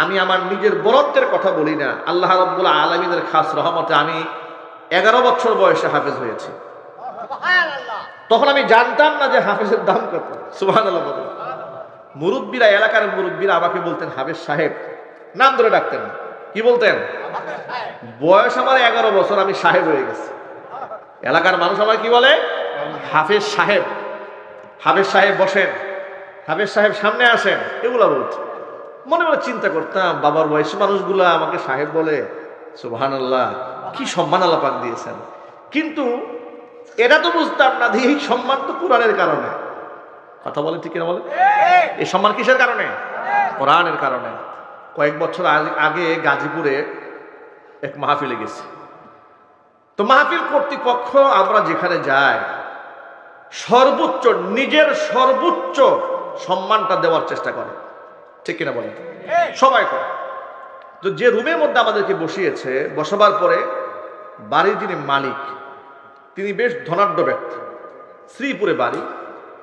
আমি আমার নিজের বরত্বের কথা বলি না, আল্লাহ রাব্বুল আলামিনের খাস রহমতে আমি 11 বছর বয়সে হাফেজ হয়েছি। তখন আমি জানতাম না যে হাফেজের দাম কত। সুবহানাল্লাহ বলেন। মুরব্বীরা, এলাকার মুরব্বীরা আমাকে বলতেন হাফেজ সাহেব, নাম ধরে ডাকতেন। কি বলতেন? বয়স আমার 11 বছর, আমি সাহেব হয়ে গেছি। এলাকার মানুষ আমার কি বলে? হাফেজ সাহেব। হাফেজ সাহেব বসেন, হাফেজ সাহেব সামনে আসেন, এগুলা বলছে। মনে মনে চিন্তা করতাম, বাবার বয়সী মানুষগুলা আমাকে সাহেব বলে। সুবহানাল্লাহ, কি সম্মান আল্লাহ পাক দিয়েছেন। কিন্তু এটা তো বুঝতাম না যে এই সম্মান তো কোরআনের কারণে। কথা বলেন ঠিক কিনা বলেন? এই সম্মান কিসের কারণে? কোরআনের কারণে। কয়েক বছর আগে গাজীপুরে এক মাহফিলে গেছি। তো মাহফিল কর্তৃপক্ষ আমরা যেখানে যাই সর্বোচ্চ, নিজের সর্বোচ্চ সম্মানটা দেওয়ার চেষ্টা করে। ঠিক কিনা বলেন? সবাই করে। তো যে রুমের মধ্যে আমাদেরকে বসিয়েছে, বসাবার পরে বাড়ির যিনি মালিক তিনি বেশ ধনাঢ্য ব্যক্তি, শ্রীপুরে বাড়ি,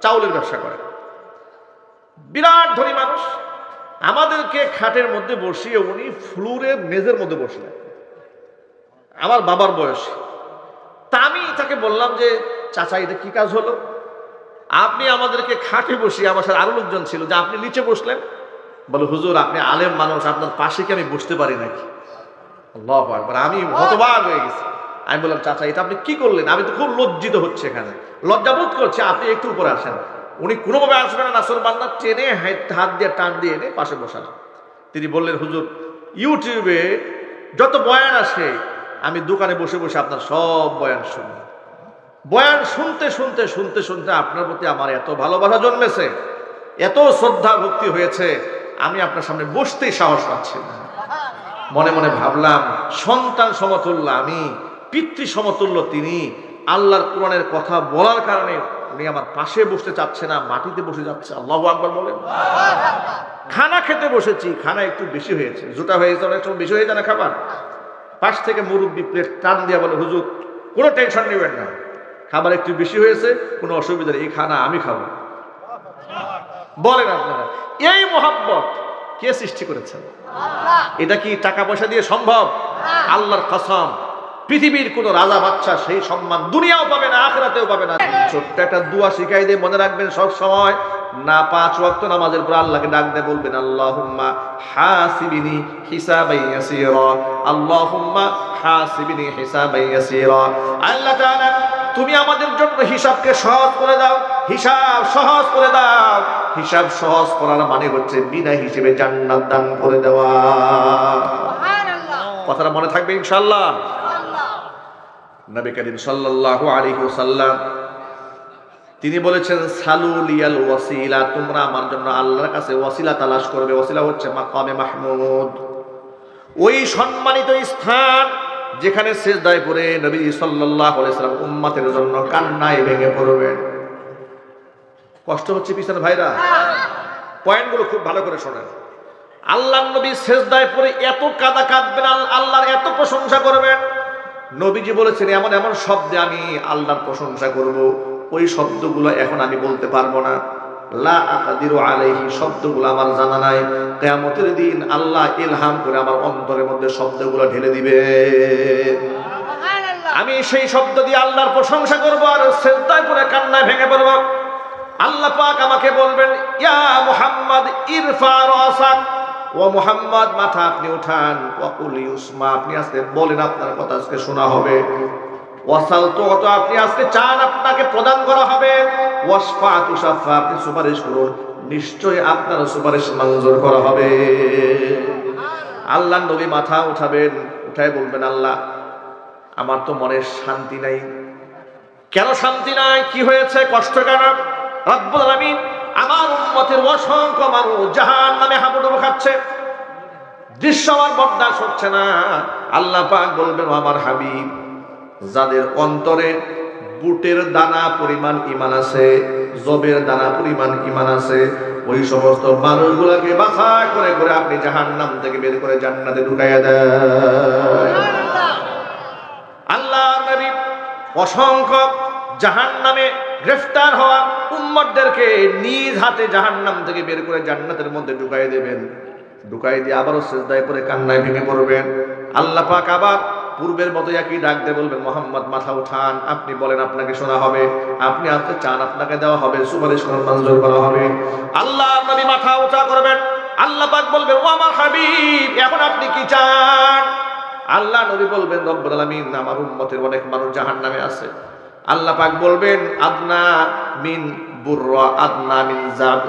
চাউলের ব্যবসা করে, বিরাট ধনী মানুষ। আমাদেরকে খাটের মধ্যে বসিয়ে উনি ফ্লোরের মেজের মধ্যে বসলেন, আমার বাবার বয়স। তা আমি তাকে বললাম যে চাচা এটা কি কাজ হলো? আপনি আমাদেরকে খাটে বসিয়ে, আমার সাথে আরো লোকজন ছিল, যে আপনি নিচে বসলেন। বলে হুজুর আপনি আলেম মানুষ, আপনার পাশে কি আমি বসতে পারি নাকি? আল্লাহু আকবার। আমি হতবাক হয়ে গেছি। আমি বললাম চাচা এটা আপনি কি করলেন? আমি তো খুব লজ্জিত হচ্ছে, এখানে লজ্জাবোধ করছে, আপনি একটু উপরে আসেন। উনি কোনোভাবে আসবেন না, নাসর বান্দা টেনে হাত দিয়ে টান দিয়ে এনে পাশে বসালেন। তিনি বললেন হুজুর ইউটিউবে যত বয়ান আসে আমি দোকানে বসে বসে আপনার সব বয়ান শুনি। বয়ান শুনতে শুনতে শুনতে শুনতে আপনার প্রতি আমার এত ভালোবাসা জন্মেছে, এত শ্রদ্ধা ভক্তি হয়েছে, আমি আপনার সামনে বসতেই সাহস পাচ্ছি না। মনে মনে ভাবলাম সন্তান সমতুল্য আমি, পিতৃ সমতুল্য তিনি। আল্লাহর কোরআনের কথা বলার কারণে উনি আমার পাশে বসতে চাচ্ছে না, মাটিতে বসে যাচ্ছে। আল্লাহু আকবার বলেন। খানা খেতে বসেছি, খানা একটু বেশি হয়েছে, জোটা হয়েছে, অনেক সময় বেশি হয়ে যায় না খাবার। পাশ থেকে মুরব্বী প্লেট টান দিয়া বলে হুজুর কোনো টেনশন নেবেন না, খাবার একটু বেশি হয়েছে, কোনো অসুবিধা নেই, এই খানা আমি খাবো। বলেন আপনারা এই মহব্বত কে সৃষ্টি করেছেন? এটা কি টাকা পয়সা দিয়ে সম্ভব? আল্লাহর কসম, পৃথিবীর কোন রাজা বাদশা সেই সম্মান দুনিয়াও পাবে না, আখিরাতেও পাবে না। ছোট্ট একটা দোয়া শিখাই দিয়ে মনে রাখবেন সব সময়, না 5 ওয়াক্ত নামাজের পর আল্লাহকে ডাক দিয়ে বলবেন আল্লাহুম্মা হাসিবিনি হিসাবান ইয়াসীরা, আল্লাহুম্মা হাসিবিনি হিসাবান ইয়াসীরা। আল্লাহ তাআলা তুমি আমাদের জন্য হিসাবকে সহজ করে দাও, হিসাব সহজ করে দাও। হিসাব সহজ করার মানে হচ্ছে বিনা হিসেবে জান্নাত দান করে দেওয়া। কথাটা মনে থাকবে ইনশাআল্লাহ। নবী করিম সাল্লাল্লাহু আলাইহি ওয়াসাল্লাম তিনি বলেছেন সালু লিয়াল ওয়াসিলা, তোমরা আমার জন্য আল্লাহর কাছে ওয়াসিলা তালাশ করবে। ওয়াসিলা হচ্ছে মাকামে মাহমুদ, ওই সম্মানিত স্থান যেখানে সিজদায় পড়ে নবী সাল্লাল্লাহু আলাইহি ওয়াসাল্লাম উম্মতের জন্য কান্নায় ভেঙে পড়বেন। কষ্ট হচ্ছে পিছনে ভাইরা, পয়েন্টগুলো খুব ভালো করে শোনেন। আল্লাহর নবী সিজদায় পড়ে এত কাঁদা কাঁদবেন, আল্লাহর এত প্রশংসা করবেন। নবীজি বলেছেন এমন এমন শব্দে আমি আল্লাহর প্রশংসা করব, ওই শব্দগুলো এখন আমি বলতে পারবো না। লা আকাদিরু আলাইহি, শব্দগুলো আমার জানা নাই। কিয়ামতের দিন আল্লাহ ইলহাম করে আমার অন্তরের মধ্যে শব্দগুলো ঢেলে দিবে। আমি সেই শব্দ দিয়ে আল্লাহর প্রশংসা করব আর সিজদায় পড়ে কান্নায় ভেঙে পড়ব। আল্লাহ পাক আমাকে বলবেন ইয়া মুহাম্মদ ইরফা রাসাক, ও মুহাম্মদ মাথা আপনি উঠান, ওয়াকুল ইউসমা, আপনি আজকে বলেন আপনার কথা আজকে শোনা হবে। ওয়াসাল তো আপনি আজকে চান আপনাকে প্রদান করা হবে। ওয়াসফা তুশাফা, আপনি সুপারিশ করুন, নিশ্চয়ই আপনার সুপারিশ মঞ্জুর করা হবে। আল্লাহর নবী মাথা উঠাবেন, উঠায় বলবেন আল্লাহ আমার তো মনে শান্তি নাই। কেন শান্তি নাই? কি হয়েছে? কষ্ট কেন? রব্বুল আলামিন আমার উম্মতের অসংখ্য মানুষ জাহান্নামে হাবুডুবু খাচ্ছে, দৃশ্য আমার বরদাস্ত হচ্ছে না। আল্লাহ পাক বলবেন আমার হাবিব, যাদের অন্তরে বুটের দানা পরিমাণ ঈমান আছে, জবের দানা পরিমাণ ঈমান আছে, ওই সমস্ত মানুষগুলোকে বাছাই করে করে আপনি জাহান্নাম থেকে বের করে জান্নাতে ঢুকাইয়া দেন। আল্লাহর নবী অসংখ্য জাহান্নামে গ্রেফতার হওয়া উম্মতদেরকে নিজ হাতে জাহান্নাম থেকে বের করে জান্নাতের মধ্যে ঢুকাইয়া দেবেন। ঢুকাই দিয়ে আবারও সিজদায় পড়ে কান্নায় ভেঙে পড়বেন। আল্লাহ পাক আবার পূর্বের মতো একই ডাক দিয়ে বলবেন, মোহাম্মদ মাথা উঠান, আপনি বলেন আপনাকে শোনা হবে, আপনি আসতে চান আপনাকে দেওয়া হবে, সুপারিশ করেন মঞ্জুর করা হবে। আল্লাহ নবী মাথা উঠা করবেন, আল্লাহ পাক বলবেন, ও আমার হাবিব এখন আপনি কি চান? আল্লাহ নবী বলবেন, রব্বুল আলামিন আমার উম্মতের অনেক মানুষ জাহান্নামে আছে। আল্লাহ পাক বলবেন, আদনা মিন বুররা আদনা মিন জাব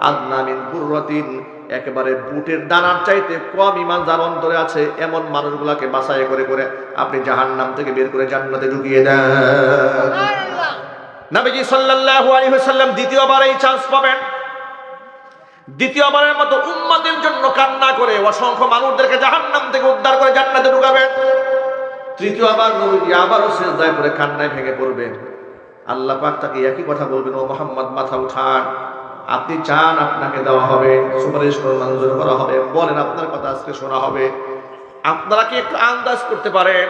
আদনা মিন বুররাতিন, একেবারে বুটের দানার চাইতে কম ঈমান যার অন্তরে আছে এমন মানুষগুলোকে বাছাই করে করে আপনি জাহান্নাম থেকে বের করে জান্নাতে ঢুকিয়ে দেন। নবীজি সাল্লাল্লাহু আলাইহি ওয়াসাল্লাম দ্বিতীয়বার এই চান্স পাবেন। দ্বিতীয়বারের মতো উম্মতের জন্য কান্না করে অসংখ্য মানুষদেরকে জাহান্নাম থেকে উদ্ধার করে জান্নাতে ঢুকাবেন। তৃতীয়বার নবীজি আবারও সিজদায় পড়ে কান্নায় ভেঙে পড়বেন। আল্লাহ পাক তাকে একই কথা বলবেন, ও মুহাম্মদ মাথা উঠান, আপনি চান আপনাকে দেওয়া হবে, সুপারিশ করে মঞ্জুর করা হবে, বলেন আপনার কথা আজকে শোনা হবে। আপনারা কি একটু আন্দাজ করতে পারেন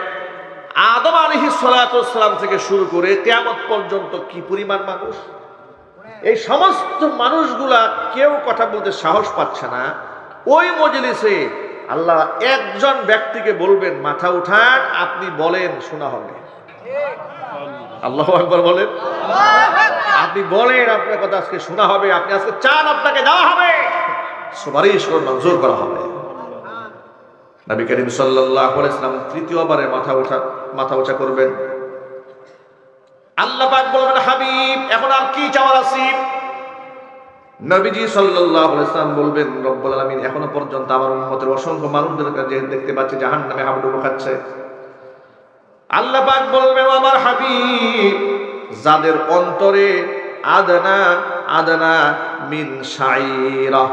আদম আলাইহিস সালাতু ওয়াস সালাম থেকে শুরু করে কিয়ামত পর্যন্ত কি পরিমাণ মানুষ? এই সমস্ত মানুষগুলা কেউ কথা বলতে সাহস পাচ্ছে না। ওই মজলিসে আল্লাহ একজন ব্যক্তিকে বলবেন, মাথা উঠান, আপনি বলেন শোনা হবে। আল্লাহু আকবার বলেন, আপনি বলেন আপনার কথা আজকে শোনা হবে, আপনি আজকে চান আপনাকে দেওয়া হবে, সুপারিশ করে মঞ্জুর করা হবে। নবী করিম সাল্লাল্লাহু আলাইহি ওয়াসাল্লাম তৃতীয়বারে মাথা উঁচা করবেন। আল্লাহ পাক বলবেন, হাবিব এখন আর কি চাওয়ার আছে? নবীজি সাল্লাল্লাহু আলাইহি ওয়াসাল্লাম বলবেন, রব্বুল আলামিন এখনো পর্যন্ত আমার উম্মতের অসংখ্য মানুষদের কাছে দেখতে পাচ্ছি জাহান্নামে হাবুডুবু খাচ্ছে। আল্লাহ পাক বলবেন, আমার হাবিব যাদের অন্তরে আদনা আদনা মিন শাইরা,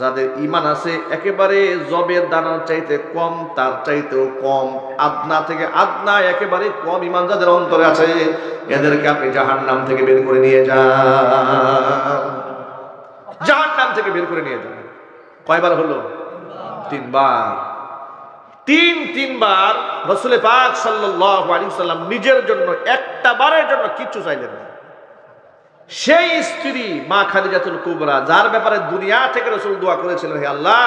যাদের ঈমান আছে একেবারে জবের দানার চাইতে কম, তার চাইতেও কম, আদনা থেকে আদনা একেবারে কম ঈমান যাদের অন্তরে আছে, এদেরকে আপনি জাহান্নাম থেকে বের করে নিয়ে যান। জাহান্নাম থেকে বের করে নিয়ে যান। কয়বার হলো? তিনবার। তিনবার রাসূল পাক সাল্লাল্লাহু আলাইহি ওয়াসাল্লাম নিজের জন্য একটা বারের জন্য কিচ্ছু চাইলেন না। সেই স্ত্রী মা খাদিজাতুল কুবরা, যার ব্যাপারে দুনিয়া থেকে রাসূল দোয়া করেছিলেন, হে আল্লাহ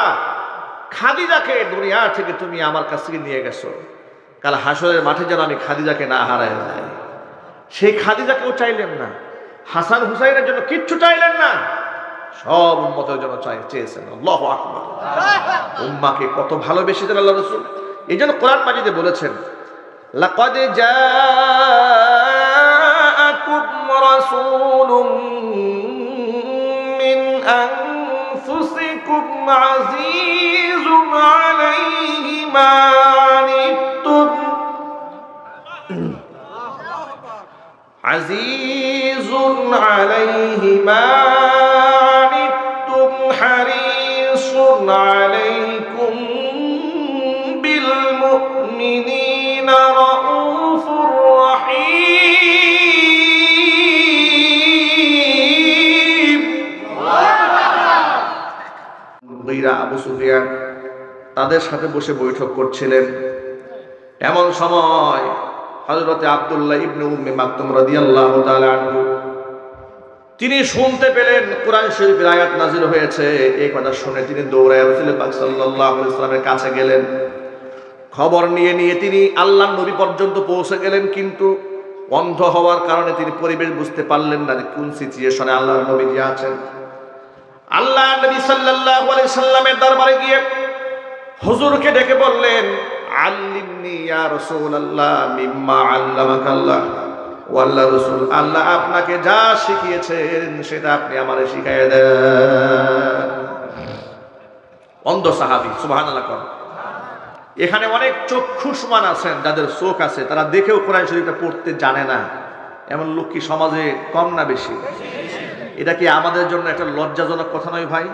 খাদিজাকে দুনিয়া থেকে তুমি আমার কাছ থেকে নিয়ে গেছো, কাল হাসরের মাঠে যেন আমি খাদিজাকে না হারায় যাই। সেই খাদিজাকেও চাইলেন না, হাসান হুসাইনের জন্য কিচ্ছু চাইলেন না, সব উম্মতের জন্য চেয়েছেন। আল্লাহু আকবার। উম্মাকে কত ভালোবেসেছেন আল্লাহ রাসূল। এই জন্য কোরআন মাজিদে বলেছেন, লাকাদ জাআকুম রাসূলুম মিন আনফুসিকুম আজিজুন আলাইহি মা আনিতুম আজিজুন আলাইহি মা আনিতুম হারিসুন আলাইকুম বিল মুমিনিনা রাউফুর রহিম। মুগীরা আবু সুফিয়ান তাদের সাথে বসে বৈঠক করছিলেন। এমন সময় হযরত আব্দুল্লাহ ইবনে উম্মে মাকতুম রাদিয়াল্লাহু তাআলা আনহু তিনি শুনতে পেলেন কোরআন শরীফের আয়াত নাযিল হয়েছে। এই কথা শুনে তিনি দৌড়ায় রাসূল পাক সাল্লাল্লাহু আলাইহি ওয়াসাল্লামের কাছে গেলেন। খবর নিয়ে তিনি আল্লাহর নবী পর্যন্ত পৌঁছে গেলেন, কিন্তু অন্ধ হওয়ার কারণে তিনি পরিবেশ বুঝতে পারলেন না যে কোন সিচুয়েশনে আল্লাহর নবী আছেন। আল্লাহর নবী সাল্লাল্লাহু আলাইহি সাল্লামের দরবারে গিয়ে হুজুরকে ডেকে বললেন, আল্লিমনি ইয়া রাসূলুল্লাহ মিম্মা আল্লামাকাল্লাহ। ও আল্লাহর রাসূল, আল্লাহ আপনাকে যা শিখিয়েছেন সেটা আপনি আমারে শিখাইয়া দেন। অন্ধ সাহাবী, সুবহানাল্লাহ। এখানে অনেক চক্ষুষ্মান আছেন, যাদের চোখ আছে, তারা দেখেও কোরআন শরীফটা পড়তে জানে না। এমন লোক কি সমাজে কম না বেশি? এটা কি আমাদের জন্য একটা লজ্জাজনক কথা নয় ভাই?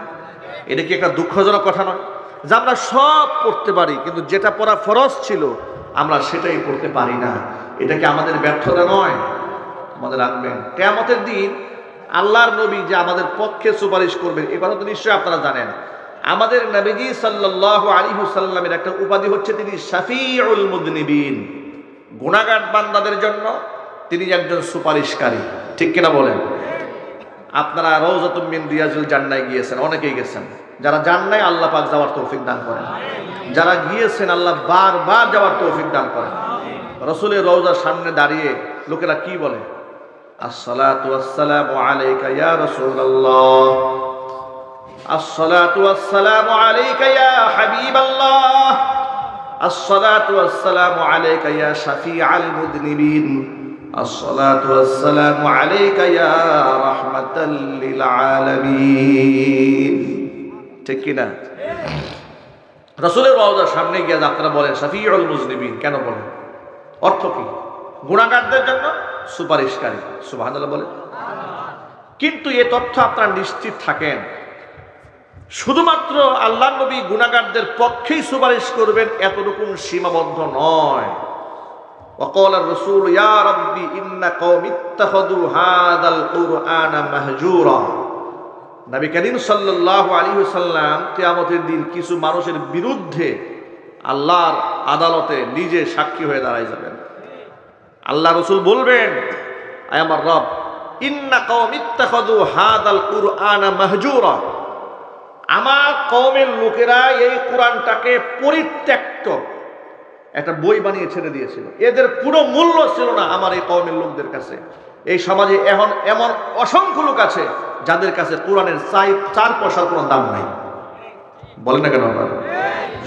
এটা কি একটা দুঃখজনক কথা নয় যে আমরা সব পড়তে পারি, কিন্তু যেটা পড়া ফরজ ছিল আমরা সেটাই পড়তে পারি না? এটা কি আমাদের ব্যর্থতা নয়? আমাদের রাখবেন কিয়ামতের দিন আল্লাহর নবী যে আমাদের পক্ষে সুপারিশ করবেন, এই কথা তো নিশ্চয়ই আপনারা জানেন। আমাদের নবীজি সাল্লাল্লাহু আলাইহি ওয়াসাল্লামের একটা উপাধি হচ্ছে তিনি শাফিউল মুযনিবিন। গুনাহগার বান্দাদের জন্য তিনি একজন সুপারিশকারী, ঠিক কিনা বলেন? আপনারা রওজাতুম মিন রিয়াজুল জান্নাহ গিয়েছেন, অনেকেই গেছেন। যারা যান নাই আল্লাহ পাক যাওয়ার তৌফিক দান করেন, যারা গিয়েছেন আল্লাহ বারবার যাওয়ার তৌফিক দান করেন। রাসূলের রওজার সামনে দাঁড়িয়ে লোকেরা কি বলে? আসসালাতু ওয়াসসালামু আলাইকা ইয়া রাসূলুল্লাহ, আসসালাতু ওয়াসসালামু আলাইকা ইয়া হাবিবাল্লাহ, আসসালাতু ওয়াসসালামু আলাইকা ইয়া শাফিআল মুযনিবিন, আসসালাতু ওয়াসসালামু আলাইকা ইয়া রাহমাতাল লিল আলামিন। ঠিক কি না? রাসূলের রওজার সামনে গিয়ে আপনারা বলেন শাফিউল মুযনিবিন, কেন বলেন? অর্থ কি? গুনাহগারদের জন্য সুপারিশকারী। সুবহানাল্লাহ বলেন। কিন্তু এই তথ্য আপনারা নিশ্চিত থাকেন, শুধুমাত্র আল্লাহর নবী গুনাহগারদের পক্ষেই সুপারিশ করবেন এতটুকু সীমাবদ্ধ নয়। وقال الرسول يا ربي إن قوم اتخذوا هذا القرآن مهجورا। নবী করিম সাল্লাল্লাহু আলাইহি ওয়াসাল্লাম কিয়ামতের দিন কিছু মানুষের বিরুদ্ধে আল্লাহর আদালতে নিজে সাক্ষী হয়ে দাঁড়ায় যাবেন। আল্লাহ রাসূল বলবেন, আয় আমার রব, ইন্না কওমি ইত্তাখাযু হাযাল কুরআনা মাহজুরা, আমার কওমের লোকেরা এই কোরআনটাকে পরিত্যক্ত একটা বই বানিয়ে ছেড়ে দিয়েছিল। এদের পুরো মূল্য ছিল না আমার এই কওমের লোকদের কাছে। এই সমাজে এখন এমন অসংখ্য লোক আছে যাদের কাছে কোরআনের 4 পয়সার কোনো দাম নাই। বলেন না কেন আপনারা?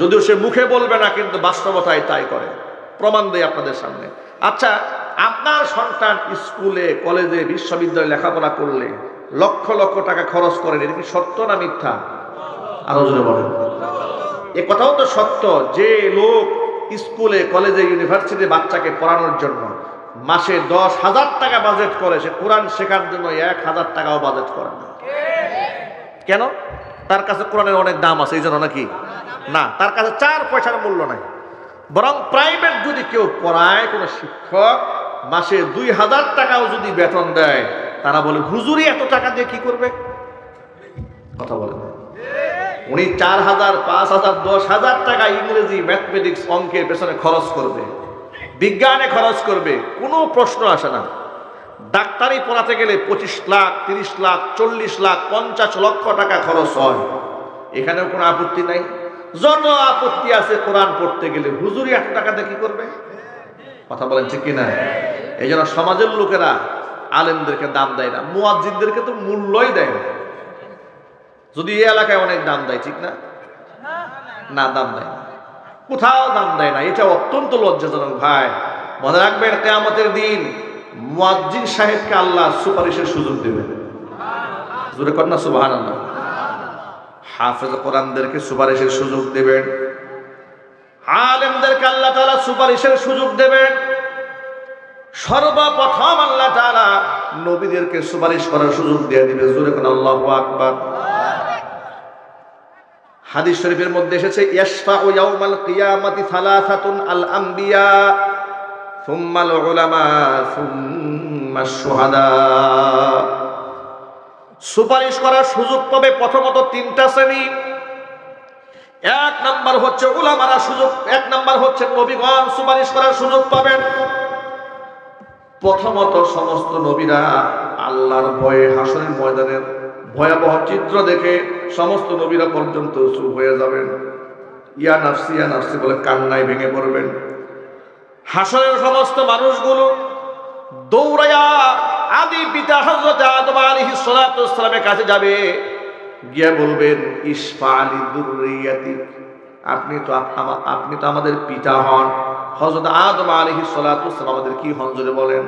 যদিও সে মুখে বলবে না, কিন্তু বাস্তবতায় তাই করে। প্রমাণ দেয় আপনাদের সামনে। আচ্ছা, আপনার সন্তান স্কুলে, কলেজে, বিশ্ববিদ্যালয়ে লেখাপড়া করলে লক্ষ লক্ষ টাকা খরচ করেন, এটা কি সত্য না মিথ্যা? আরো জোরে বলেন। এ কথাও তো সত্য যে লোক স্কুলে, কলেজে, ইউনিভার্সিটি বাচ্চাকে পড়ানোর জন্য মাসে 10,000 টাকা বাজেট করে, সে কোরআন শেখার জন্য 1,000 টাকাও বাজেট করে না। কেন? তার কাছে কোরআনের অনেক দাম আছে এই জন্য নাকি? না, তার কাছে 4 পয়সার মূল্য নাই। বরং প্রাইভেট যদি কেউ পড়ায়, কোনো শিক্ষক মাসে 2,000 টাকাও যদি বেতন দেয়, তারা বলে হুজুরি এত টাকা দিয়ে কি করবে? কথা বলেন। উনি 4,000, 5,000, 10,000 টাকা ইংরেজি, ম্যাথমেটিক্স, অঙ্কের পেছনে খরচ করবে, বিজ্ঞানে খরচ করবে, কোনো প্রশ্ন আসে না। ডাক্তারি পড়াতে গেলে 25 লাখ, 30 লাখ, 40 লাখ, 50 লক্ষ টাকা খরচ হয়। এখানেও কোনো আপত্তি নাই। যত আপত্তি আছে কোরআন পড়তে গেলে হুজুরি এত টাকা দিয়ে কি করবে? কথা বলেন ঠিক কিনা? এই জন্য সমাজের লোকেরা আলেমদেরকে দাম দেয় না, মুয়াজ্জিনদেরকে তো মূল্যই দেয় না। যদি এই এলাকায় অনেক দাম দেয়, ঠিক না? না, দাম দেয় না, কোথাও দাম দেয় না। এটা অত্যন্ত লজ্জাজনক ভাই। মনে রাখবেন, কিয়ামতের দিন মুয়াজ্জিন সাহেবকে আল্লাহ সুপারিশের সুযোগ দেবেন। জোরে কর না সুবহানাল্লাহ। হাফেজ কোরআনদেরকে সুপারিশের সুযোগ দেবেন, আলেমদেরকে আল্লাহ তাআলা সুপারিশের সুযোগ দেবেন। সর্বপ্রথম আল্লাহ তাআলা নবীদেরকে সুপারিশ করার সুযোগ দিয়ে দিবে। জোরে কর আল্লাহু আকবার। হাদিস শরীফের মধ্যে এসেছে, ইয়াশফাউ ইয়াউমাল কিয়ামাতি সালাসাতুন আল আমবিয়া সুম্মাল উলামা সুম্মাশ শুহাদা। সুপারিশ করার সুযোগ পাবে প্রথমত 3টা শ্রেণী। 1 নাম্বার হচ্ছে উলামারা সুযোগ, 1 নাম্বার হচ্ছে নবীগণ সুপারিশ করার সুযোগ পাবেন। প্রথমত সমস্ত নবীরা আল্লাহর ভয়ে হাসরের ময়দানের ভয়াবহ চিত্র দেখে সমস্ত নবীরা পর্যন্ত চুপ হয়ে যাবেন। ইয়া নাফসি ইয়া নাফসি বলে কান্নায় ভেঙে পড়বেন। হাসরের সমস্ত মানুষগুলো দৌড়ায়া আদি পিতা হযরত আদম আলাইহিস সালাতু ওয়াস সালামের কাছে যাবে, গিয়ে বলবেন, ইসফালি দুররিয়াতি, আপনি তো আমাদের পিতা হন। হযরত আদম আলাইহিস সালাতু ওয়াস সালাম আমাদের কি হন? জোরে বলেন।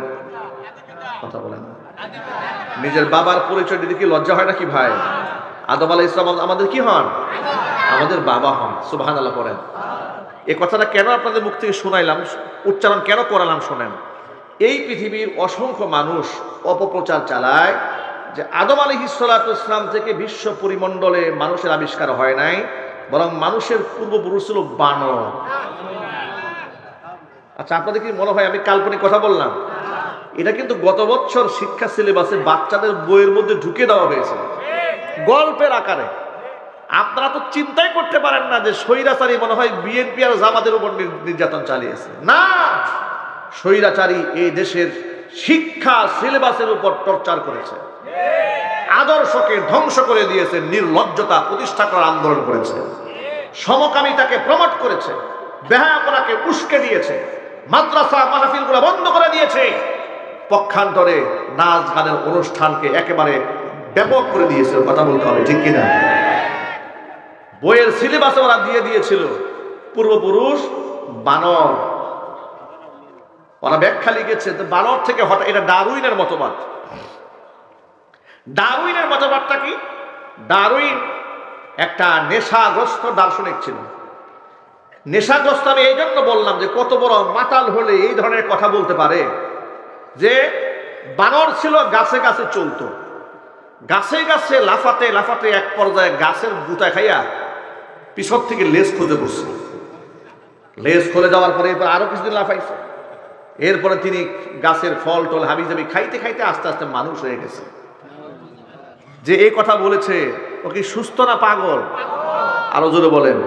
কথা বলেন। নিজের বাবার পরিচয় দিতে কি লজ্জা হয় নাকি ভাই? আদম আলাইহিস সালাম আমাদের কি হন? আমাদের বাবা হন। সুবহানাল্লাহ পড়েন। এই কথাটা কেন আপনাদের মুখ থেকে শোনাইলাম, উচ্চারণ কেন করালাম শোনেন। এই পৃথিবীর অসংখ্য মানুষ অপপ্রচার চালায় যে আদম আলাইহিস সালাতু ওয়াস সালাম থেকে বিশ্ব পরিমণ্ডলে মানুষের আবিষ্কার হয় নাই, বরং মানুষের পূর্বপুরুষ ছিল বানর। আচ্ছা, আপনাদের কি মনে হয় আমি কাল্পনিক কথা বললাম? এটা কিন্তু গত বছর শিক্ষা সিলেবাসে বাচ্চাদের বইয়ের মধ্যে ঢুকে দেওয়া হয়েছে গল্পের আকারে। আপনারা তো চিন্তাই করতে পারেন না যে স্বৈরাচারী মনে হয় বিএনপি আর জামাতের উপর নির্যাতন চালিয়েছে। না, স্বৈরাচারী এই দেশের শিক্ষা সিলেবাসের উপর টর্চার করেছে। আদর্শকে ধ্বংস করে দিয়েছে, নির্লজ্জতা প্রতিষ্ঠা করার আন্দোলন করেছে, সমকামিতাকে প্রমোট করেছে, বেহায়াপনাকে উস্কে দিয়েছে, মাদ্রাসা মাহফিলগুলো বন্ধ করে দিয়েছে, পক্ষান্তরে নাচ গানের অনুষ্ঠানকে একেবারে ব্যাপক করে দিয়েছে। কথা বলতে হবে, ঠিক কিনা? বইয়ের সিলেবাসে ওরা দিয়ে দিয়েছিল পূর্বপুরুষ বানর, ওরা ব্যাখ্যা লিখেছে বানর থেকে হঠাৎ, এটা ডারউইনের মতবাদ। ডারউইনের মতবাদটা কি? ডারউইন একটা নেশাগ্রস্ত দার্শনিক ছিল। নেশাগ্রস্ত আমি এই জন্য বললাম যে কত বড় মাতাল হলে এই ধরনের কথা বলতে পারে, যে বানর ছিল গাছে গাছে চলতো, গাছে গাছে লাফাতে লাফাতে এক পর্যায়ে গাছের গুতা খাইয়া পিছর থেকে লেজ খুঁজে বসছে। লেজ খুলে যাওয়ার পরে এরপর আরো কিছুদিন লাফাইছে, এরপরে তিনি গাছের ফল টল হাবি জাবি খাইতে খাইতে আস্তে আস্তে মানুষ হয়ে গেছে। যে এই কথা বলেছে ও কি সুস্থ না পাগল? আরো জোরে বলেন।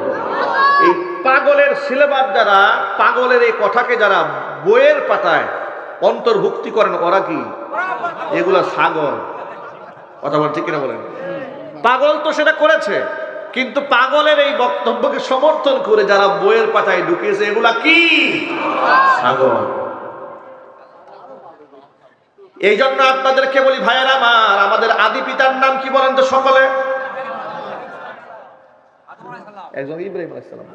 এই পাগলের সিলেবাস যারা, পাগলের এই কথাকে যারা বইয়ের পাতায় অন্তর্ভুক্তি করেন, ওরা কি? এগুলা ছাগল। কথা বলেন, ঠিক কিনা বলেন? পাগল তো সেটা করেছে, কিন্তু পাগলের এই বক্তব্যকে সমর্থন করে যারা বইয়ের পাতায় ঢুকিয়েছে, এগুলা কি? ছাগল। এই জন্য আপনাদেরকে বলি ভাইয়েরা আমার, আমাদের আদি পিতার নাম কি বলেন তো সকলে? একজন ইব্রাহিম আলাইহিস সালাম।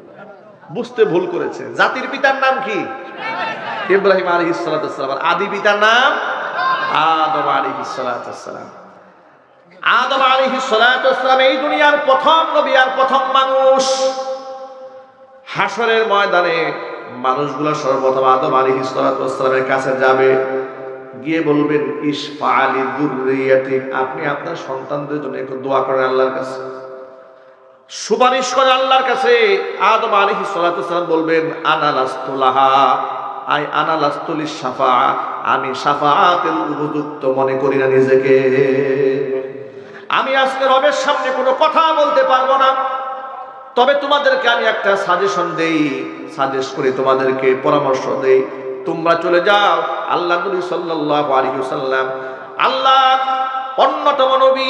বুঝতে ভুল করেছে। জাতির পিতার নাম কি? ইব্রাহিম আলাইহিস সালাতু সালাম। আর আদি পিতার নাম আদম আলাইহিস সালাতু সালাম। আদম আলাইহিস সালাতু সালাম এই দুনিয়ার প্রথম নবী আর প্রথম মানুষ। হাসরের ময়দানে মানুষগুলো সর্বপ্রথম আদম আলাইহিস সালাতু সালামের কাছে যাবে, গিয়ে বলবেন ইশফালি যুররিয়াতি, আপনি আপনার সন্তানদের জন্য একটু দোয়া করেন আল্লাহর কাছে, সুপারিশ করেন আল্লাহর কাছে। আদম আলাইহিস সালাতু সালাম বলবেন আনা লাস্তু লাহা, আই আনা লাস্তু লিশফা, আমি শাফাআতের উপযুক্ত মনে করি না নিজেকে। আমি আজকে রবের সামনে কোনো কথা বলতে পারবো না, তবে তোমাদেরকে আমি একটা সাজেশন দেই, সাজেস্ট করি তোমাদেরকে, পরামর্শ দেই, তোমরা চলে যাও আল্লাহ নবী সাল্লাল্লাহু আলাইহি ওয়াসাল্লাম, আল্লাহ অন্যতম নবী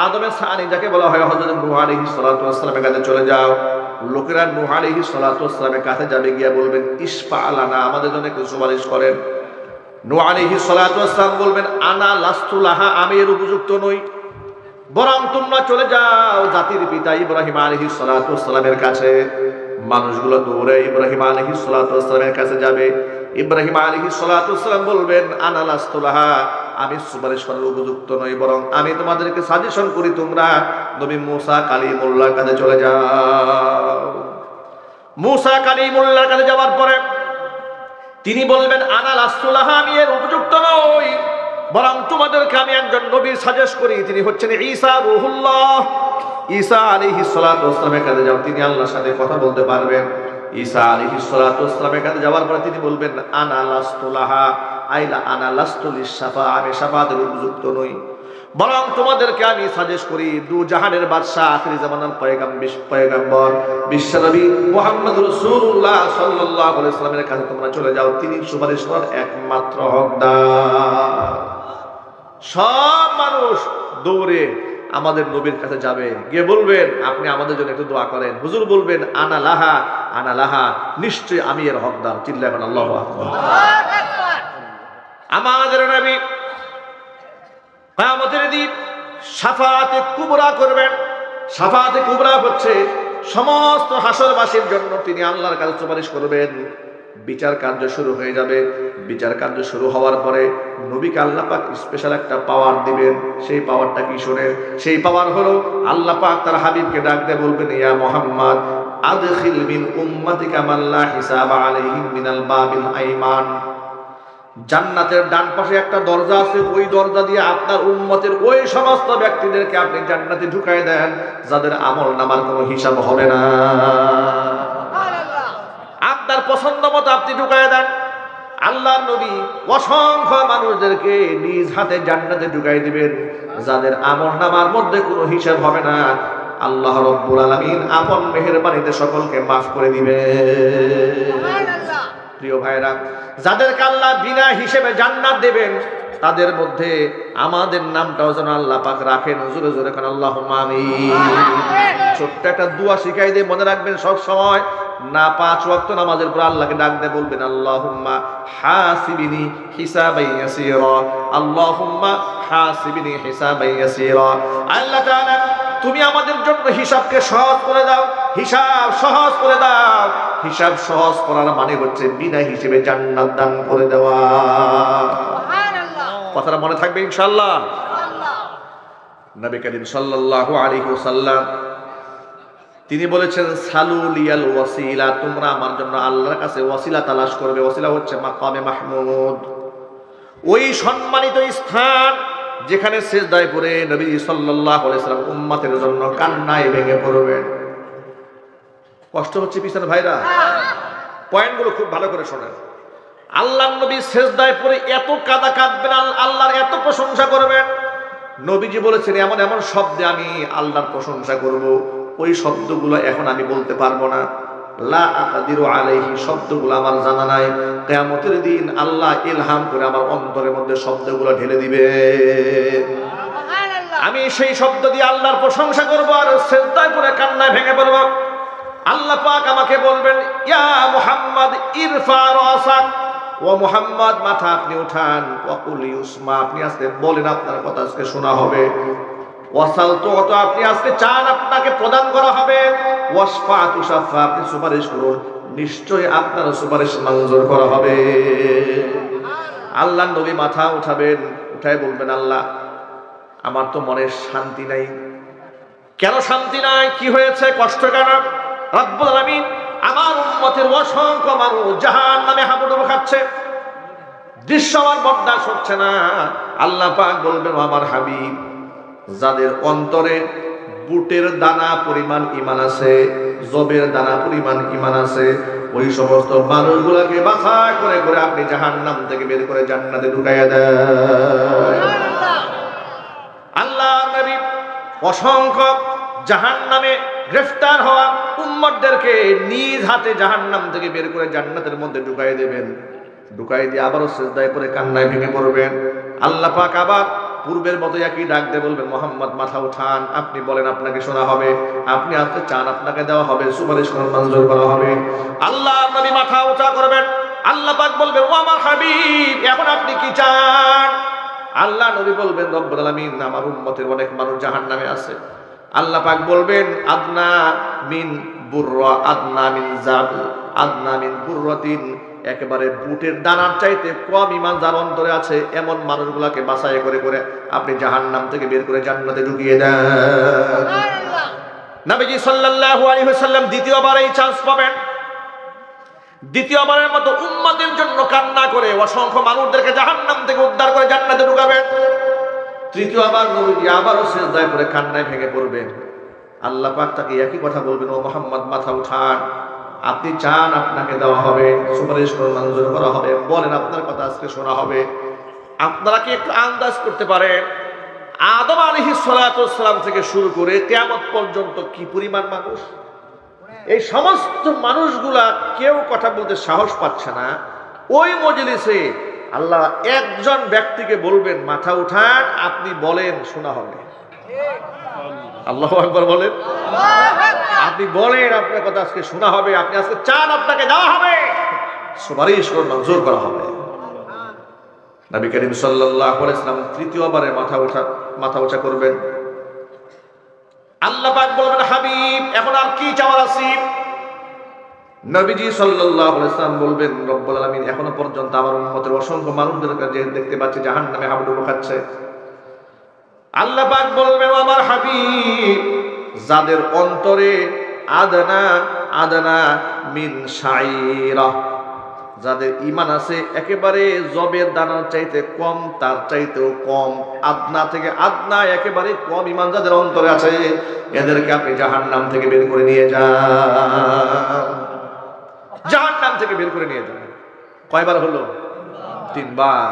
আদমের সানি যাকে বলা হয় হযরত নূহ আলাইহিস সালাতু ওয়াসসালামের কাছে চলে যাও। লোকেরা নূহ আলাইহিস সালাতু ওয়াসসালামের কাছে যাবে, গিয়ে বলবেন ইশফা লানা, আমাদের জন্য একটু সুপারিশ করেন। নূহ আলাইহিস সালাতু ওয়াসসালাম বলবেন আনা লাস্তু লাহা, আমি এর উপযুক্ত নই, বরং তোমরা চলে যাও জাতির পিতা ইব্রাহিম আলাইহিস সালাতু ওয়াসসালামের কাছে। মানুষগুলো দৌড়ে ইব্রাহিম আলাইহিস সালাতু ওয়াসসালামের কাছে যাবে। ইব্রাহিম আলাইহিস সালাতু ওয়াসসালাম বলবেন আনা লাস্তু লাহা, আমি সুপারিশ করার উপযুক্ত নই, বরং আমি তোমাদেরকে সাজেশন করি তোমরা নবী মুসা কালিমুল্লাহর কাছে চলে যাও। মুসা কালিমুল্লাহর কাছে যাওয়ার পরে তিনি বলবেন আনা লাস্তু লাহা, আমি এর উপযুক্ত নই, বরং তোমাদেরকে আমি একজন নবী সাজেস্ট করি, তিনি হচ্ছেন ঈসা রূহুল্লাহ। ঈসা আলাইহিস সালাতু ওয়াসসালামের কাছে যাও, তিনি আল্লাহর সাথে কথা বলতে পারবেন। ঈসা আলাইহিস সালাতু ওয়াসসালামের কাছে যাওয়ার পরে তিনি বলবেন আনা লাস্তু লাহা, আইলা আনা লাস্তু লিশফা, আমি শাফাআতের উপযুক্ত নই, বরং তোমাদেরকে আমি সাজেস্ট করি দু জাহানের বাদশা আখিরি জামানার পয়গম্বর বিশ্বনবী মুহাম্মদ রাসূলুল্লাহ সাল্লাল্লাহু আলাইহি ওয়াসাল্লামের কাছে তোমরা চলে যাও, তিনি সুপারিশ করার একমাত্র হকদার। সব মানুষ দৌড়ে আমাদের নবীর কাছে যাবে, গিয়ে বলবেন আপনি আমাদের জন্য একটু দোয়া করেন। হুজুর বলবেন আনা লাহা, আনা লাহা, নিশ্চয়ই আমি এর হকদার। চিল্লাবেন আল্লাহু আকবার। আমাদের নবী কিয়ামতের দিন শাফাআতে কুবরা করবেন। শাফাআতে কুবরা হচ্ছে সমস্ত হাসরবাসীর জন্য তিনি আল্লাহর কাছে সুপারিশ করবেন। বিচার কার্য শুরু হয়ে যাবে। বিচার কার্য শুরু হওয়ার পরে নবীকে আল্লাহ পাক স্পেশাল একটা পাওয়ার দিবেন। সেই পাওয়ারটা কি শুনেন? সেই পাওয়ার হলো আল্লাহ পাক তার হাবিবকে ডাক দিয়ে বলবেন ইয়া মুহাম্মদ আদখিল মিন উম্মাতিকা মান লা হিসাবা আলাইহিম মিনাল বাবিল আইমান। জান্নাতের ডান পাশে একটা দরজা আছে, ওই দরজা দিয়ে আপনার উম্মতের ওই সমস্ত ব্যক্তিদেরকে আপনি জান্নাতে ঢুকায় দেন যাদের আমল নামার কোনো হিসাব হবে না। আপনার পছন্দ মতো আপনি ঢুকায় দেন। আল্লাহর নবী অসংখ্য মানুষদেরকে নিজ হাতে জান্নাতে ঢুকাই দিবেন যাদের আমল নামার মধ্যে কোনো হিসাব হবে না। আল্লাহ রাব্বুল আলামিন আপন মেহেরবানিতে সকলকে মাফ করে দিবেন। প্রিয় ভাইরা, যাদেরকে আল্লাহ বিনা হিসেবে জান্নাত দেবেন তাদের মধ্যে আমাদের নামটাও যেন আল্লাহ পাক রাখেন। জোরে জোরে কান আল্লাহুম্মা আমিন। ছোট্ট একটা দোয়া শিখাই দিয়ে মনে রাখবেন সব সময়, না 5 ওয়াক্ত নামাজের পর আল্লাহকে ডাক দিয়ে বলবেন আল্লাহুম্মা হাসিবিনি হিসাবান ইয়াসীরা, আল্লাহুম্মা হাসিবিনি হিসাবান ইয়াসীরা। আল্লাহ তাআলা তুমি আমাদের জন্য হিসাবকে সহজ করে দাও, হিসাব সহজ করে দাও। হিসাব সহজ করার মানে হচ্ছে বিনা হিসেবে জান্নাত দান করে দেওয়া। কথাটা মনে থাকবে ইনশাআল্লাহ। নবী করিম সাল্লাল্লাহু আলাইহি ওয়াসাল্লাম তিনি বলেছেন সালু লিয়াল ওয়াসিলা, তোমরা আমার জন্য আল্লাহর কাছে ওয়াসিলা তালাশ করবে। ওয়াসিলা হচ্ছে মাকামে মাহমুদ, ওই সম্মানিত স্থান যেখানে সিজদায় পড়ে নবী সাল্লাল্লাহু আলাইহি ওয়াসাল্লাম উম্মতের জন্য কান্নায় ভেঙে পড়বেন। কষ্ট হচ্ছে পিছনে ভাইরা, পয়েন্টগুলো খুব ভালো করে শোনেন। আল্লাহর নবী সিজদায় পড়ে এত কাঁদা কাঁদবেন, আল্লাহর এত প্রশংসা করবেন। নবীজি বলেছেন এমন এমন শব্দে আমি আল্লাহর প্রশংসা করব, ওই শব্দগুলো এখন আমি বলতে পারবো না। লা আকাদিরু আলাইহি, শব্দগুলো আমার জানা নাই। কিয়ামতের দিন আল্লাহ ইলহাম করে আমার অন্তরের মধ্যে শব্দগুলো ঢেলে দিবে। আমি সেই শব্দ দিয়ে আল্লাহর প্রশংসা করব আর সিজদায় পড়ে কান্নায় ভেঙে পড়ব। আল্লাহ পাক আমাকে বলবেন ইয়া মুহাম্মদ ইরফা রাসাক, ও মুহাম্মদ মাথা আপনি উঠান, ওয়াকুল ইউসমা, আপনি আজকে বলেন আপনার কথা আজকে শোনা হবে। ওয়াসাল তো আপনি আজকে চান আপনাকে প্রদান করা হবে। ওয়াসফা তুশাফা, আপনি সুপারিশ করুন, নিশ্চয়ই আপনার সুপারিশ মঞ্জুর করা হবে। আল্লাহ নবী মাথা উঠাবেন, উঠায় বলবেন আল্লাহ আমার তো মনে শান্তি নাই। কেন শান্তি নাই, কি হয়েছে, কষ্ট কেন? রব্বুল আলামিন আমার উম্মতের অসংখ্য মানুষ জাহান্নামে হাবুডুবু খাচ্ছে, দৃশ্য আমার বরদাস্ত হচ্ছে না। আল্লাহ পাক বলবেন আমার হাবিব, যাদের অন্তরে বুটের দানা পরিমাণ ঈমান আছে, জবের দানা পরিমাণ ঈমান আছে, ওই সমস্ত মানুষগুলোকে বাছাই করে করে আপনি জাহান্নাম থেকে বের করে জান্নাতে ঢুকাইয়া দেন। আল্লাহ নবী অসংখ্য জাহান্নামে গ্রেফতার হওয়া উম্মতদেরকে নিজ হাতে জাহান্নাম থেকে বের করে জান্নাতের মধ্যে ঢুকাই দেবেন। ঢুকাই দিয়ে আবারও সিজদায় পড়ে কান্নায় ভেঙে পড়বেন। আল্লাহ পাক আবার পূর্বের মতো একই ডাক দিয়ে বলবেন মুহাম্মদ মাথা উঠান, আপনি বলেন আপনাকে শোনা হবে, আপনি আজকে চান আপনাকে দেওয়া হবে, সুপারিশ করা মঞ্জুর করা হবে। আল্লাহ নবী মাথা উঁচা করবেন, আল্লাহ পাক বলবেন ও আমার হাবিব এখন আপনি কি চান? আল্লাহ নবী বলবেন রব্বুল আলামিন আমার উম্মতের অনেক মানুষ জাহান্নামে আছে। আল্লাহ পাক বলবেন আদনা মিন বুররা, আদনা মিন জাব, আদনা মিন বুররাতিন, একেবারে বুটের দানার চাইতে কম ঈমান যার অন্তরে আছে এমন মানুষগুলোকে বাছাই করে করে আপনি জাহান্নাম থেকে বের করে জান্নাতে ঢুকিয়ে দেন। সুবহানাল্লাহ। নবীজি সাল্লাল্লাহু আলাইহি ওয়াসাল্লাম দ্বিতীয়বার এই চান্স পাবেন, দ্বিতীয়বারের মতো উম্মতের জন্য কান্না করে অসংখ্য মানুষদেরকে জাহান্নাম থেকে উদ্ধার করে জান্নাতে ঢুকাবেন। তৃতীয়বার নবীজি আবারও সিজদায় পড়ে কান্নায় ভেঙে পড়বেন। আল্লাহ পাক তাকে একই কথা বলবেন ও মুহাম্মদ মাথা উঠান, আপনি চান আপনাকে দেওয়া হবে, সুপারিশ করে মঞ্জুর করা হবে, বলেন আপনার কথা আজকে শোনা হবে। আপনারা কি একটু আন্দাজ করতে পারেন আদম আলাইহিস সালাতু ওয়াস সালাম থেকে শুরু করে কিয়ামত পর্যন্ত কি পরিমাণ মানুষ? এই সমস্ত মানুষগুলা কেউ কথা বলতে সাহস পাচ্ছে না। ওই মজলিসে আল্লাহ একজন ব্যক্তিকে বলবেন মাথা উঠান, আপনি বলেন শোনা হবে। আল্লাহু আকবার বলেন, আপনি বলেন আপনার কথা আজকে শোনা হবে, আপনি আজকে চান আপনাকে দেওয়া হবে, সুপারিশ করে মঞ্জুর করা হবে। নবী করিম সাল্লাল্লাহু আলাইহি ওয়াসাল্লাম তৃতীয়বারে মাথা উঁচা করবেন। আল্লাহ পাক বলবেন হাবিব এখন আর কি চাওয়ার আছে? নবীজি সাল্লাল্লাহু আলাইহি ওয়াসাল্লাম বলবেন রব্বুল আলামিন এখনো পর্যন্ত আমার উম্মতের অসংখ্য মানুষদেরকে যে দেখতে পাচ্ছি জাহান্নামে হাবুডুবু খাচ্ছে। আল্লাহ পাক বলবেন আমার হাবিব যাদের অন্তরে আদনা আদনা মিন শাইরা, যাদের ঈমান আছে একেবারে জবের দানার চাইতে কম, তার চাইতেও কম, আদনা থেকে আদনা একেবারে কম ঈমান যাদের অন্তরে আছে এদেরকে আপনি জাহান্নাম থেকে বের করে নিয়ে যান। জাহান্নাম থেকে বের করে নিয়ে যান। কয়বার হলো? তিনবার।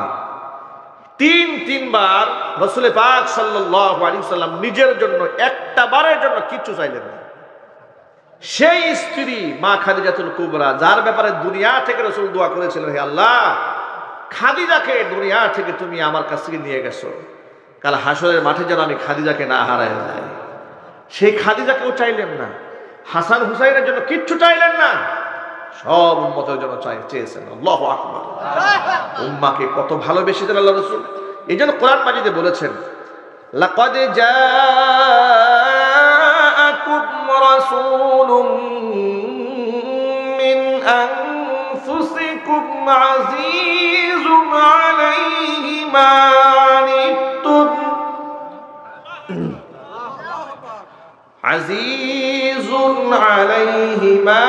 তিনবার রাসূল পাক সাল্লাল্লাহু আলাইহি ওয়াসাল্লাম নিজের জন্য একটা বারের জন্য কিচ্ছু চাইলেন না। সেই স্ত্রী মা খাদিজাতুল কুবরা, যার ব্যাপারে দুনিয়া থেকে রাসূল দোয়া করেছিলেন, হে আল্লাহ খাদিজাকে দুনিয়া থেকে তুমি আমার কাছ থেকে নিয়ে গেছো, কাল হাসরের মাঠে যেন আমি খাদিজাকে না হারায় যাই। সেই খাদিজাকেও চাইলেন না, হাসান হুসাইনের জন্য কিচ্ছু চাইলেন না, সব উম্মতের জন্য চেয়েছেন। আল্লাহু আকবার। উম্মাকে কত ভালোবেসেছেন আল্লাহ রাসূল। এই জন্য কোরআন মাজিদে বলেছেন, লাকাদ জাআকুম রাসূলুম মিন আনফুসিকুম আজিজুন আলাইহি মা আনিতুম আজিজুন আলাইহি মা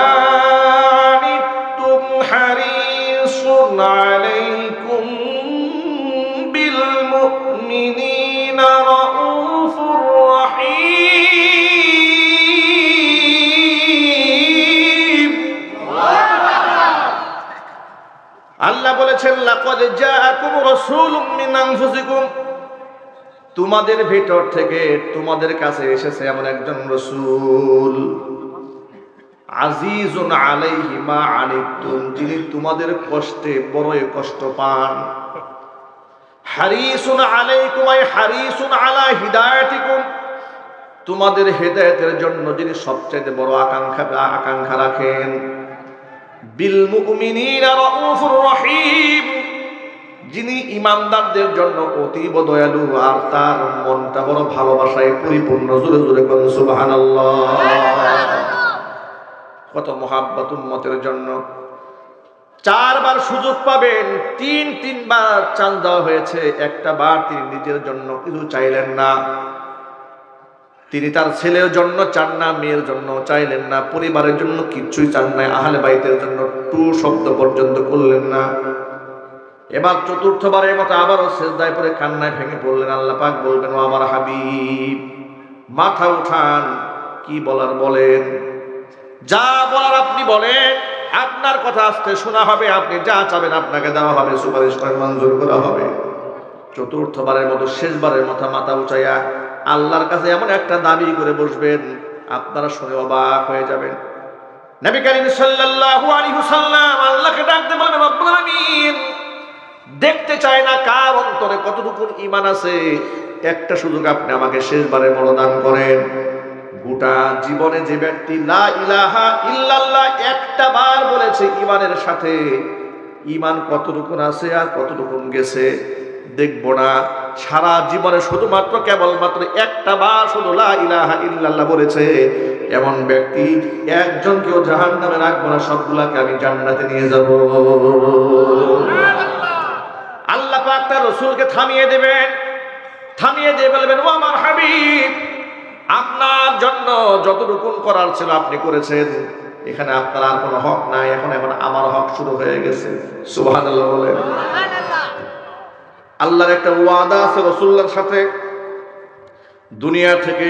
আনিতুম হারিসুন আলাইকুম বিল মুমিনিনা রাউফুর রহিম। আল্লাহ বলেছেন, লাকাদ জাআকুম রাসূলুম মিন আনফুসিকুম, তোমাদের ভিতর থেকে তোমাদের কাছে এসেছে এমন একজন রাসূল, আজিজুন আলাইহি মা আনিতুম, যিনি তোমাদের কষ্টে বড়ই কষ্ট পান, হারিসুন আলাইকুম আই হারিসুন আলা হিদায়াতিকুম, তোমাদের হেদায়েতের জন্য যিনি সবচেয়ে বড় আকাঙ্ক্ষা রাখেন, বিল মুমিনিনা রাউফুর রহিম, যিনি ইমানদারদের জন্য অতীব দয়ালু আর তার মনটা বড় ভালোবাসায় পরিপূর্ণ। জোরে জোরে বলুন সুবহানাল্লাহ। কত মুহাব্বত উম্মতের জন্য। 4 বার সুযোগ পাবেন, 3 বার চান্স দেওয়া হয়েছে, একটা বার তিনি নিজের জন্য কিছু চাইলেন না, তিনি তার ছেলের জন্য চান না, মেয়ের জন্য চাইলেন না, পরিবারের জন্য কিচ্ছুই চান না, আহলে বাইতের জন্য টু শব্দ পর্যন্ত করলেন না। এবার 4র্থবারের মতো আবারও সিজদায় পড়ে কান্নায় ভেঙে পড়লেন। আল্লাহ পাক বলবেন, ও আমার হাবিব মাথা উঠান, কি বলার বলেন, যা বলার আপনি বলেন, আপনার কথা আস্তে শোনা হবে, আপনি যা চাবেন আপনাকে দেওয়া হবে, সুপারিশ করে মঞ্জুর করা হবে। 4র্থবারের মতো শেষবারের মতো মাথা উঠাইয়া আল্লাহর কাছে এমন একটা দাবি করে বসবেন, আপনারা শুনে অবাক হয়ে যাবেন। নবী করিম সাল্লাল্লাহু আলাইহি ওয়াসাল্লাম আল্লাহকে ডাকতে বলেন, রব্বুল আলামিন দেখতে চায় না কার অন্তরে কতটুকু ঈমান আছে, একটা সুযোগ আপনি আমাকে শেষবারের মতো দান করেন। গোটা জীবনে যে ব্যক্তি লা ইলাহা ইল্লাল্লাহ একটা বার বলেছে ঈমানের সাথে, ঈমান কতটুকু আছে আর কতটুকু গেছে দেখব না। সারা জীবনে শুধুমাত্র কেবলমাত্র একটা বার শুধু লা ইলাহা ইল্লাল্লাহ বলেছে এমন ব্যক্তি একজনকেও জাহান্নামে রাখবো না, সবগুলাকে আমি জান্নাতে নিয়ে যাব। আল্লাহ পাক তার রাসূলকে থামিয়ে দেবেন, থামিয়ে দিয়ে বলবেন, ও আমার হাবিব আপনার জন্য যতটুকু করার ছিল আপনি করেছেন, এখানে আপনার আর কোনো হক নাই, এখন আমার হক শুরু হয়ে গেছে। সুবহানাল্লাহ বলেন। আল্লাহর একটা ওয়াদা আছে রাসূলুল্লাহর সাথে, দুনিয়া থেকে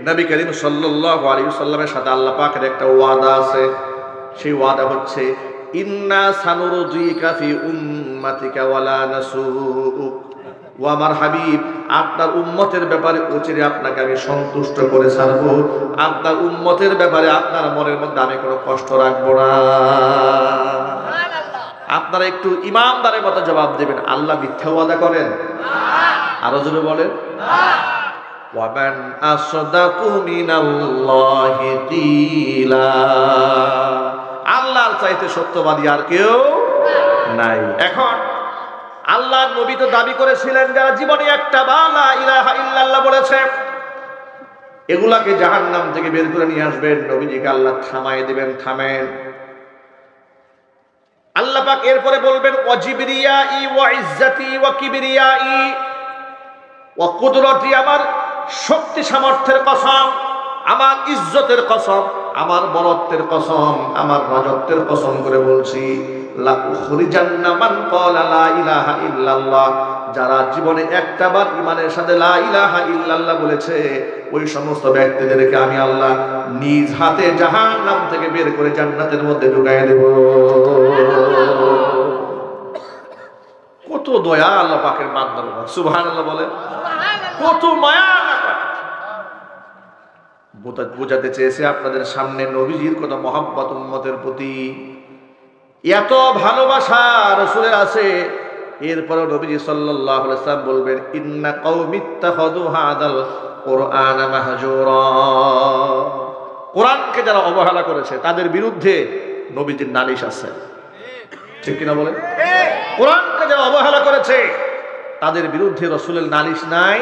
নবী করিম সাল্লাল্লাহু আলাইহি ওয়াসাল্লামের সাথে আল্লাহ পাকের একটা ওয়াদা আছে। সেই ওয়াদা হচ্ছে, ইন্না সানুরজিকা ফি উম্মাতিকা ওয়ালা নাসুক, ও আমার হাবিব আপনার উম্মতের ব্যাপারে অচিরে আপনাকে আমি সন্তুষ্ট করে ছাড়বো, আপনার উম্মতের ব্যাপারে আপনার মনের মধ্যে আমি কোনো কষ্ট রাখবো না। আপনারা একটু ইমানদারের মতো জবাব দেবেন, আল্লাহ মিথ্যা ওয়াদা করেন? আরো জোরে বলেন, ওয়ামান আসদাকু মিনাল্লাহি কিলা, আল্লাহর চাইতে সত্যবাদী আর কেউ নাই। এখন আল্লাহর নবী তো দাবি করেছিলেন যারা জীবনে একটা বার লা ইলাহা ইল্লাল্লাহ বলেছে এগুলাকে জাহান্নাম থেকে বের করে নিয়ে আসবেন। নবীজিকে আল্লাহ থামায় দিবেন, থামেন। আল্লাহ পাক এরপরে বলবেন, ওয়া জিবরিয়াই ওয়া ইজ্জতি ওয়া কিবরিয়াই ওয়া কুদরতি, আমার শক্তি সামর্থ্যের কসম, আমার ইজ্জতের কসম, আমার বরত্বের কসম, আমার রাজত্বের কসম করে বলছি, লা উখরিজান্না মান ক্বালা লা ইলাহা ইল্লাল্লাহ, যারা জীবনে একটা বার ঈমানের সাথে লা ইলাহা ইল্লাল্লাহ বলেছে ওই সমস্ত ব্যক্তিদেরকে আমি আল্লাহ নিজ হাতে জাহান্নাম থেকে বের করে জান্নাতের মধ্যে ঢুকাইয়া দেব। কত দয়া আল্লাহ পাকের বান্দার, সুবহানাল্লাহ বলেন, কত মায়া। বোঝাতে চেয়েছে আপনাদের সামনে নবীজির কত মহব্বত উম্মতের প্রতি, এত ভালোবাসা রাসূলের আছে। এরপরে নবীজি সাল্লাল্লাহু আলাইহি ওয়াসাল্লাম বলবেন, ইন্না কওমি ইত্তাখাযু হাযাল কুরআনা মাহজুরা। কোরআনকে যারা অবহেলা করেছে তাদের বিরুদ্ধে নবীজির নালিশ আছে, ঠিক কিনা বলেন? কোরআনকে যারা অবহেলা করেছে তাদের বিরুদ্ধে রাসূলের নালিশ নাই,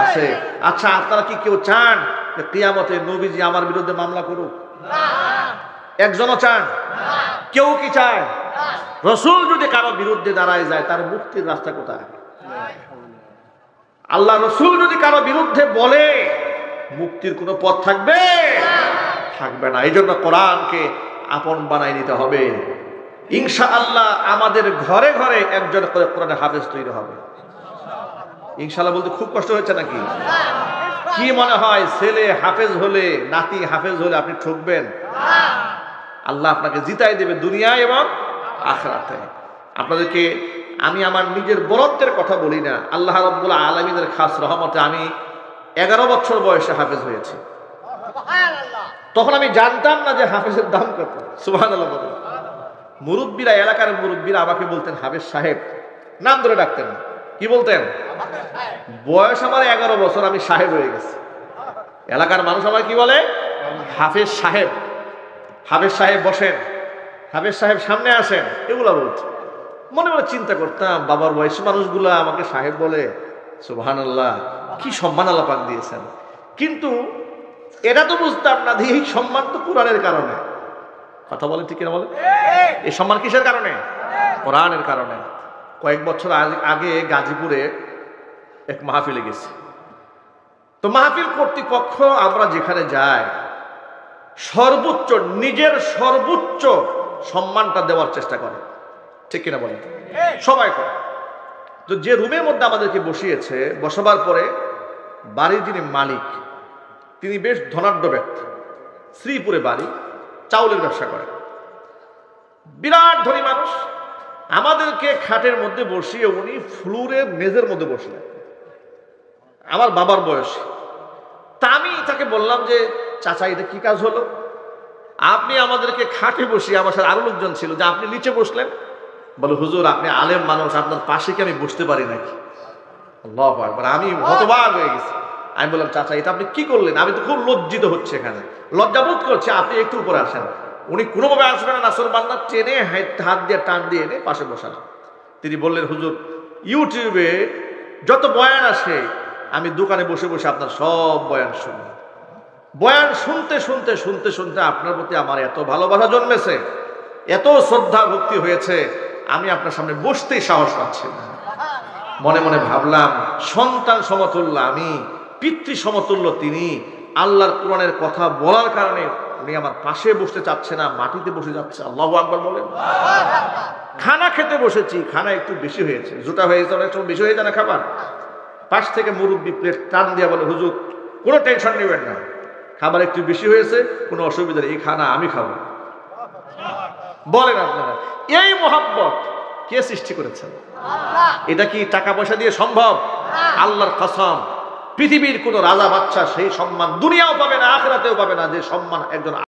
আছে। আচ্ছা, আপনারা কি কেউ চান যে কিয়ামতে নবীজি আমার বিরুদ্ধে মামলা করুক? একজনও চান? কেউ কি চায়? রাসূল যদি কারো বিরুদ্ধে দাঁড়ায় যায় তার মুক্তির রাস্তা কোথায়? আল্লাহ রাসূল যদি কারো বিরুদ্ধে বলে মুক্তির কোনো পথ থাকবে? থাকবে না। এই জন্য কোরআনকে আপন বানাই নিতে হবে। ইনশাআল্লাহ আমাদের ঘরে ঘরে একজন করে কোরআনের হাফেজ তৈরি হবে। ইনশাআল্লাহ বলতে খুব কষ্ট হচ্ছে নাকি? কি মনে হয় ছেলে হাফেজ হলে, নাতি হাফেজ হলে আপনি ঠকবেন? আল্লাহ আপনাকে জিতাই দেবে দুনিয়ায় এবং আখিরাতে। আপনাদেরকে আমি আমার নিজের বরত্বের কথা বলি না, আল্লাহ রাব্বুল আলামিনের খাস রহমতে আমি 11 বছর বয়সে হাফেজ হয়েছি। তখন আমি জানতাম না যে হাফেজের দাম কত। সুবহানাল্লাহ। মুরব্বীরা, এলাকার মুরব্বীরা আমাকে বলতেন হাফেজ সাহেব, নাম ধরে ডাকতেন। কি বলতেন? বয়স আমার 11 বছর, আমি সাহেব হয়ে গেছি। এলাকার মানুষ আমায় কি বলে? হাফেজ সাহেব। হাফেজ সাহেব বসেন, হাফেজ সাহেব সামনে আসেন, এগুলা বলছে। মনে মনে চিন্তা করতাম, বাবার বয়সী মানুষগুলা আমাকে সাহেব বলে, সুবহানাল্লাহ, কি সম্মান আল্লাহ পাক দিয়েছেন। কিন্তু এটা তো বুঝতাম না যে এই সম্মান তো কোরআনের কারণে। কথা বলে ঠিক কিনা বলে? এই সম্মান কিসের কারণে? কোরআনের কারণে। কয়েক বছর আগে গাজীপুরে এক মাহফিলে গেছি। তো মাহফিল কর্তৃপক্ষ আমরা যেখানে যাই সর্বোচ্চ, নিজের সর্বোচ্চ সম্মানটা দেওয়ার চেষ্টা করে, ঠিক কিনা বলেন? সবাই করে। তো যে রুমের মধ্যে আমাদেরকে বসিয়েছে, বসাবার পরে বাড়ির যিনি মালিক তিনি বেশ ধনাঢ্য ব্যক্তি, শ্রীপুরে বাড়ি, চাউলের ব্যবসা করে, বিরাট ধনী মানুষ। আমাদেরকে খাটের মধ্যে বসিয়ে উনি ফ্লোরের মেজের মধ্যে বসলেন, আমার বাবার বয়সী। তা আমি তাকে বললাম যে চাচা এটা কি কাজ হলো? আপনি আমাদেরকে খাটে বসিয়ে, আমার সাথে আরো লোকজন ছিল, যে আপনি নিচে বসলেন। বলে হুজুর আপনি আলেম মানুষ, আপনার পাশে কি আমি বসতে পারি নাকি? আল্লাহু আকবার। আমি হতবাক হয়ে গেছি। আমি বললাম চাচা এটা আপনি কি করলেন? আমি তো খুব লজ্জিত হচ্ছে, এখানে লজ্জাবোধ করছে, আপনি একটু উপরে আসেন। উনি কোনোভাবে আসবেন না, নাসর বান্দা টেনে হাত দিয়ে টান দিয়ে এনে পাশে বসালেন। তিনি বললেন হুজুর ইউটিউবে যত বয়ান আসে আমি দোকানে বসে বসে আপনার সব বয়ান শুনি। বয়ান শুনতে শুনতে শুনতে শুনতে আপনার প্রতি আমার এত ভালোবাসা জন্মেছে, এত শ্রদ্ধা ভক্তি হয়েছে, আমি আপনার সামনে বসতেই সাহস পাচ্ছি না। মনে মনে ভাবলাম সন্তান সমতুল্য আমি, পিতৃ সমতুল্য তিনি। আল্লাহর কোরআনের কথা বলার কারণে উনি আমার পাশে বসতে চাচ্ছে না, মাটিতে বসে যাচ্ছে। আল্লাহু আকবার বলেন। খানা খেতে বসেছি, খানা একটু বেশি হয়েছে, জোটা হয়ে গেছে, অনেক সময় বেশি হয়ে যায় না খাবার। পাশ থেকে মুরব্বি প্লেট টান দিয়া বলে হুজুর কোনো টেনশন নেবেন না, খাবার একটু বেশি হয়েছে, কোনো অসুবিধা নেই, এই খানা আমি খাবো। বলেন আপনারা এই মহব্বত কে সৃষ্টি করেছেন? এটা কি টাকা পয়সা দিয়ে সম্ভব? আল্লাহর কসম, পৃথিবীর কোন রাজা বাদশা সেই সম্মান দুনিয়াও পাবে না, আখিরাতেও পাবে না যে সম্মান একজন